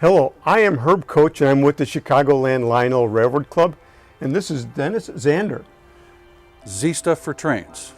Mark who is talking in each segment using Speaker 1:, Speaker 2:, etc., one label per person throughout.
Speaker 1: Hello, I am Herb Koch and I'm with the Chicagoland Lionel Railroad Club, and this is Dennis Zander.
Speaker 2: Z Stuff for Trains.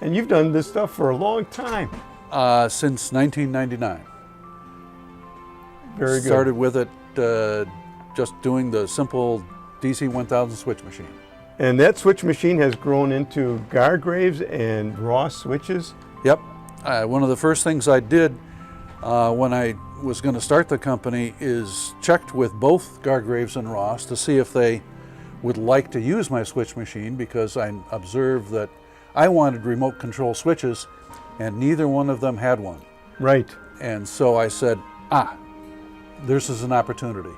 Speaker 1: And you've done this stuff for a long time.
Speaker 2: Since 1999.
Speaker 1: Very good.
Speaker 2: Started with it just doing the simple DC 1000 switch machine.
Speaker 1: And that switch machine has grown into Gargraves and Ross switches.
Speaker 2: Yep. One of the first things I did when I was going to start the company is checked with both Gargraves and Ross to see if they would like to use my switch machine, because I observed that I wanted remote control switches and neither one of them had one.
Speaker 1: Right.
Speaker 2: And so I said, this is an opportunity.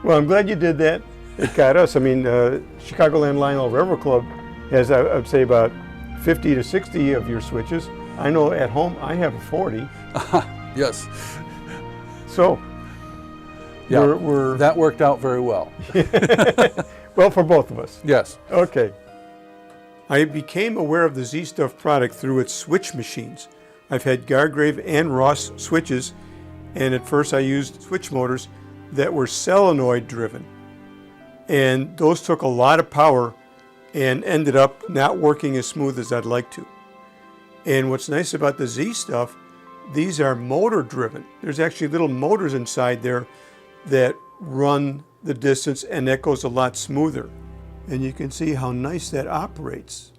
Speaker 1: Well, I'm glad you did that. It got us. I mean, Chicagoland Lionel Railroad Club has, I would say, about 50 to 60 of your switches. I know at home I have 40.
Speaker 2: Yes.
Speaker 1: So,
Speaker 2: yeah,
Speaker 1: we're
Speaker 2: that worked out very well.
Speaker 1: well, for both of us.
Speaker 2: Yes.
Speaker 1: Okay. I became aware of the Z Stuff product through its switch machines. I've had Gargrave and Ross switches, and at first I used switch motors that were solenoid driven. And those took a lot of power and ended up not working as smooth as I'd like to. And what's nice about the Z Stuff, these are motor driven. There's actually little motors inside there that run the distance, and that goes a lot smoother. And you can see how nice that operates.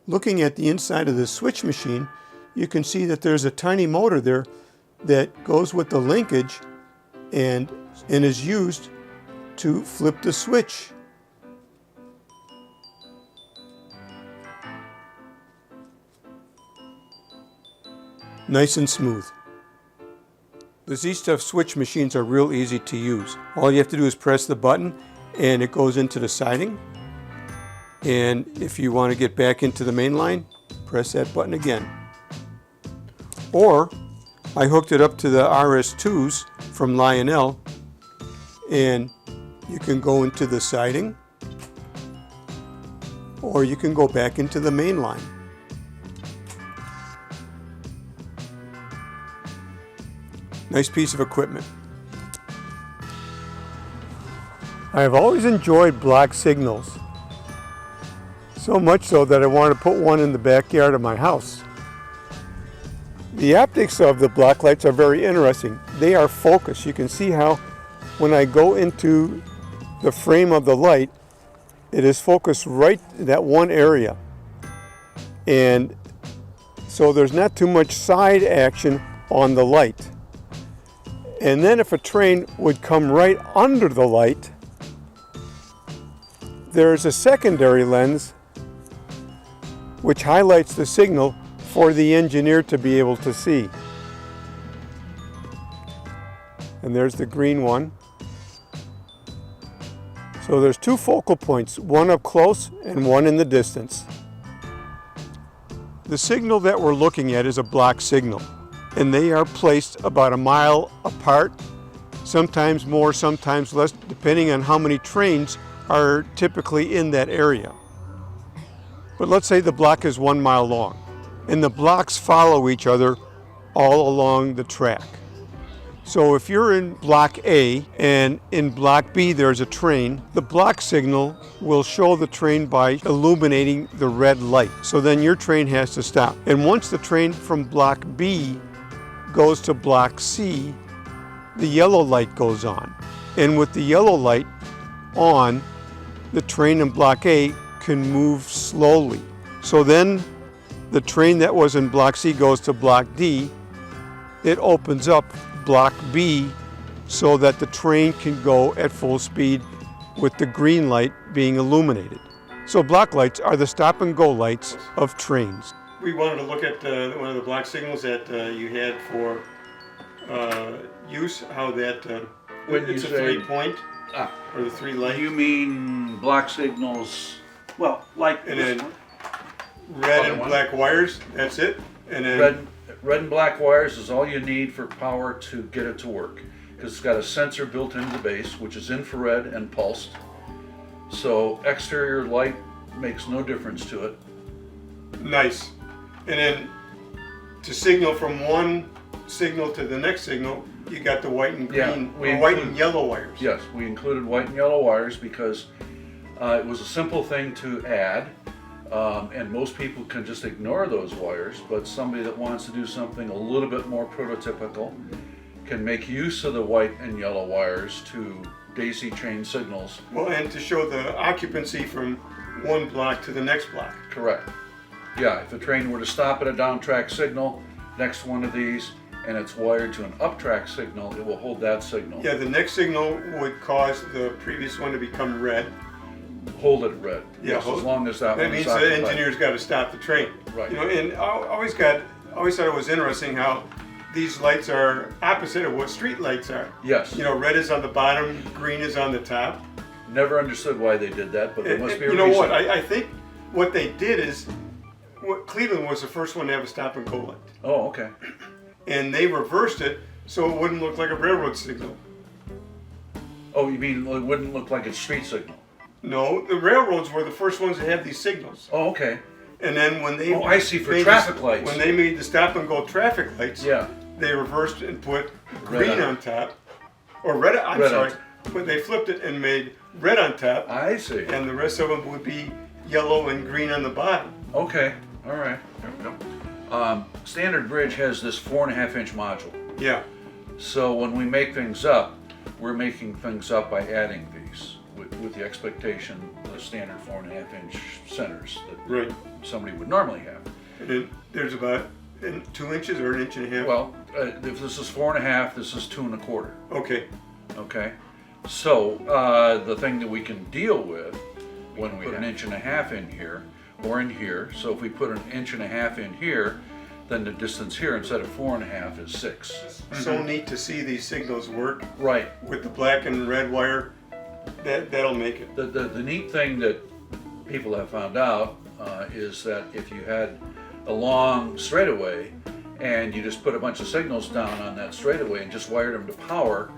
Speaker 1: Looking at the inside of the switch machine, you can see that there's a tiny motor there that goes with the linkage and is used to flip the switch. Nice and smooth. The Z Stuff switch machines are real easy to use. All you have to do is press the button and it goes into the siding. And if you want to get back into the main line, press that button again. Or I hooked it up to the RS2s from Lionel, and you can go into the siding or you can go back into the main line. Nice piece of equipment. I have always enjoyed block signals, so much so that I wanted to put one in the backyard of my house. The optics of the block lights are very interesting. They are focused. You can see how when I go into the frame of the light, it is focused right in that one area. And so there's not too much side action on the light. And then if a train would come right under the light, there's a secondary lens which highlights the signal for the engineer to be able to see. And there's the green one. So there's two focal points, one up close and one in the distance. The signal that we're looking at is a block signal, and they are placed about a mile apart, sometimes more, sometimes less, depending on how many trains are typically in that area. But let's say the block is 1 mile long, and the blocks follow each other all along the track. So if you're in block A and in block B there's a train, the block signal will show the train by illuminating the red light. So then your train has to stop. And once the train from block B goes to block C, the yellow light goes on. And with the yellow light on, the train in block A can move slowly. So then the train that was in block C goes to block D. It opens up block B so that the train can go at full speed with the green light being illuminated. So block lights are the stop and go lights of trains. We wanted to look at one of the block signals that you had for use, how that it's a 3-point or the 3 light.
Speaker 2: You mean block signals, well, like
Speaker 1: and then red and black wires, that's it. And then
Speaker 2: red and black wires is all you need for power to get it to work, because it's got a sensor built into the base, which is infrared and pulsed. So exterior light makes no difference to it.
Speaker 1: Nice. And then to signal from one signal to the next signal, you got the white and green, or white and yellow wires.
Speaker 2: Yes, we included white and yellow wires because it was a simple thing to add, and most people can just ignore those wires, but somebody that wants to do something a little bit more prototypical can make use of the white and yellow wires to daisy chain signals.
Speaker 1: Well, and to show the occupancy from one block to the next block.
Speaker 2: Correct. Yeah, if a train were to stop at a down track signal, next one of these, and it's wired to an up track signal, it will hold that signal.
Speaker 1: Yeah, the next signal would cause the previous one to become red.
Speaker 2: Hold it red.
Speaker 1: Yeah,
Speaker 2: yes, as long as that
Speaker 1: means
Speaker 2: one's
Speaker 1: the
Speaker 2: occupied.
Speaker 1: engineer's got to stop the train.
Speaker 2: Right.
Speaker 1: You know, and I always thought it was interesting how these lights are opposite of what street lights are.
Speaker 2: Yes.
Speaker 1: You know, red is on the bottom, green is on the top.
Speaker 2: Never understood why they did that, but there must be a
Speaker 1: you
Speaker 2: reason.
Speaker 1: know what? I think what they did is, Cleveland was the first one to have a stop and go light.
Speaker 2: Oh, okay.
Speaker 1: And they reversed it so it wouldn't look like a railroad signal.
Speaker 2: Oh, you mean it wouldn't look like a street signal?
Speaker 1: No, the railroads were the first ones to have these signals.
Speaker 2: Oh, okay.
Speaker 1: And then when they
Speaker 2: I see, for
Speaker 1: made
Speaker 2: traffic lights.
Speaker 1: When they made the stop and go traffic lights,
Speaker 2: Yeah.
Speaker 1: they reversed and put
Speaker 2: Red
Speaker 1: green
Speaker 2: on
Speaker 1: on top, or red. I'm
Speaker 2: Red
Speaker 1: sorry,
Speaker 2: on
Speaker 1: but they flipped it and made red on top,
Speaker 2: I see.
Speaker 1: and the rest of them would be yellow and green on the bottom.
Speaker 2: Okay. All right. Standard Bridge has this 4.5-inch module.
Speaker 1: Yeah.
Speaker 2: So when we make things up, we're making things up by adding these with the expectation the standard 4.5-inch centers that
Speaker 1: Right.
Speaker 2: somebody would normally have.
Speaker 1: And then there's about 2 inches or 1.5 inches.
Speaker 2: Well, if this is 4.5, this is 2 1/4.
Speaker 1: Okay.
Speaker 2: Okay. So the thing that we can deal with when we put 1.5 inches in here or in here, so if we put 1.5 inches in here, then the distance here instead of 4.5 is 6.
Speaker 1: So neat to see these signals work
Speaker 2: Right.
Speaker 1: with the black and red wire. That'll make it.
Speaker 2: The neat thing that people have found out is that if you had a long straightaway and you just put a bunch of signals down on that straightaway and just wired them to power,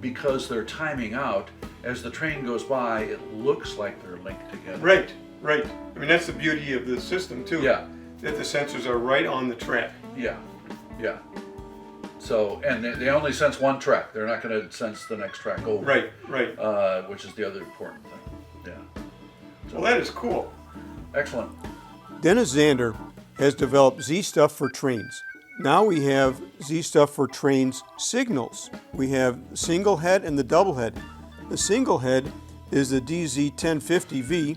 Speaker 2: because they're timing out, as the train goes by, it looks like they're linked together.
Speaker 1: Right, right. I mean, that's the beauty of the system too.
Speaker 2: Yeah.
Speaker 1: That the sensors are right on the track.
Speaker 2: Yeah, yeah. So, and they only sense one track. They're not going to sense the next track over.
Speaker 1: Right, right.
Speaker 2: Which is the other important thing. Yeah.
Speaker 1: Well, that is cool.
Speaker 2: Excellent.
Speaker 1: Dennis Zander has developed Z-Stuff for trains. Now we have Z-Stuff for trains signals. We have the single head and the double head. The single head is the DZ1050V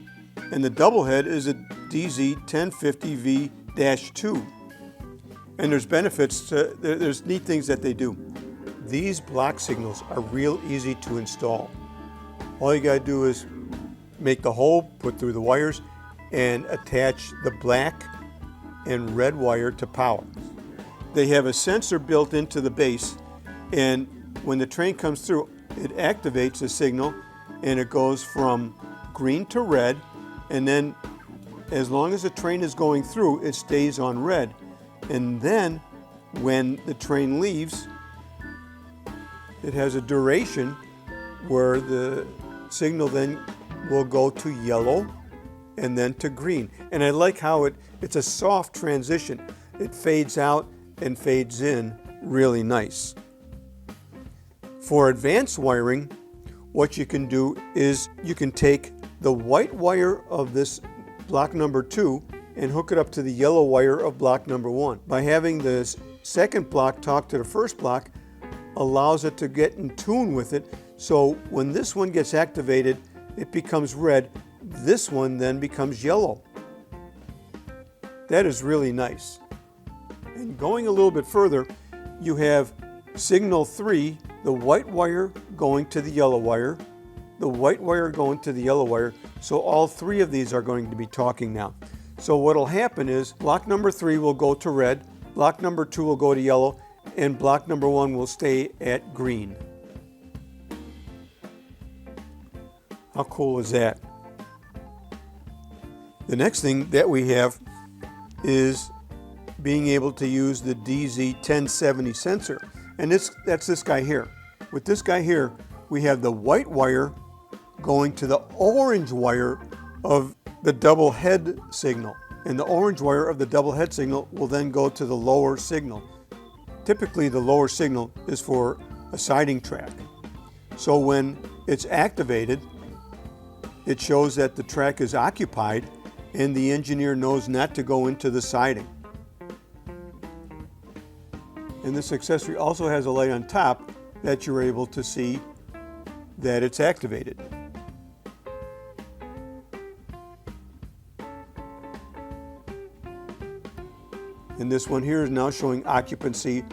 Speaker 1: and the double head is a DZ1050V-2. And there's benefits to, there's neat things that they do. These block signals are real easy to install. All you gotta do is make the hole, put through the wires, and attach the black and red wire to power. They have a sensor built into the base, and when the train comes through, it activates the signal and it goes from green to red, and then as long as the train is going through, it stays on red. And then when the train leaves, it has a duration where the signal then will go to yellow and then to green. And I like how it's a soft transition. It fades out and fades in really nice. For advanced wiring, what you can do is you can take the white wire of this block number 2 and hook it up to the yellow wire of block number 1. By having the second block talk to the first block allows it to get in tune with it, so when this one gets activated, it becomes red. This one then becomes yellow. That is really nice. And going a little bit further, you have signal 3, the white wire going to the yellow wire, the white wire going to the yellow wire, so all 3 of these are going to be talking now. So what'll happen is block number 3 will go to red, block number 2 will go to yellow, and block number 1 will stay at green. How cool is that? The next thing that we have is being able to use the DZ1070 sensor. And that's this guy here. With this guy here, we have the white wire going to the orange wire of the double head signal. And the orange wire of the double head signal will then go to the lower signal. Typically the lower signal is for a siding track. So when it's activated, it shows that the track is occupied and the engineer knows not to go into the siding. And this accessory also has a light on top that you're able to see that it's activated. And this one here is now showing occupancy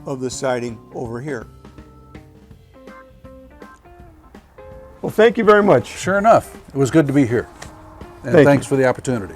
Speaker 1: of the siding over here. Well, thank you very much.
Speaker 2: Sure enough, it was good to be here. And
Speaker 1: Thank
Speaker 2: thanks
Speaker 1: you.
Speaker 2: for the opportunity.